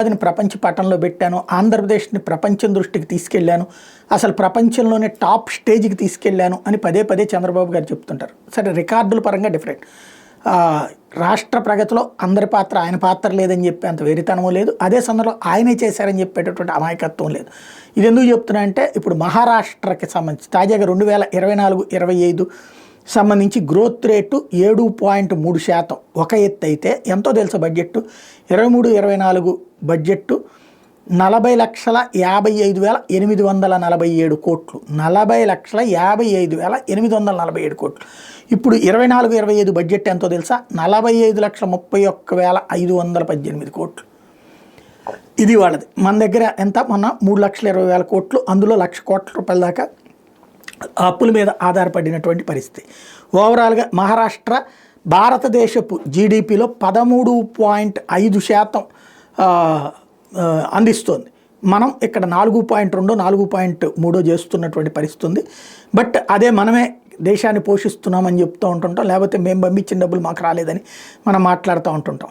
అదిని ప్రపంచ పటంలో పెట్టాను, ఆంధ్రప్రదేశ్ని ప్రపంచం దృష్టికి తీసుకెళ్లాను, అసలు ప్రపంచంలోనే టాప్ స్టేజ్కి తీసుకెళ్లాను అని పదే పదే చంద్రబాబు గారు చెప్తుంటారు. సరే, రికార్డుల పరంగా డిఫరెంట్. రాష్ట్ర ప్రగతిలో అందరి పాత్ర, ఆయన పాత్ర లేదని చెప్పి అంత వెరితనము లేదు, అదే సందర్భంలో ఆయనే చేశారని చెప్పేటటువంటి అమాయకత్వం లేదు. ఇది ఎందుకు చెప్తున్నా అంటే, ఇప్పుడు మహారాష్ట్రకి సంబంధించి తాజాగా 2024-25 సంబంధించి గ్రోత్ రేటు 7.3%. ఒక ఎత్తు అయితే ఎంతో తెలుసా బడ్జెట్ 23-24 బడ్జెట్ 40,55,847 కోట్లు. 40,55,847 కోట్లు. ఇప్పుడు 24-25 బడ్జెట్ ఎంతో తెలుసా 45,31,518 కోట్లు. ఇది వాళ్ళది. మన దగ్గర ఎంత, మొన్న 3,20,000 కోట్లు, అందులో 1,00,000 కోట్ల రూపాయల దాకా అప్పుల మీద ఆధారపడినటువంటి పరిస్థితి. ఓవరాల్గా మహారాష్ట్ర భారతదేశపు జీడిపిలో 13.5% అందిస్తోంది. మనం ఇక్కడ 4.2, 4.3 చేస్తున్నటువంటి పరిస్థితి ఉంది. బట్ అదే మనమే దేశాన్ని పోషిస్తున్నామని చెప్తూ ఉంటుంటాం, లేకపోతే మేము పంపించిన డబ్బులు మాకు రాలేదని మనం మాట్లాడుతూ ఉంటుంటాం.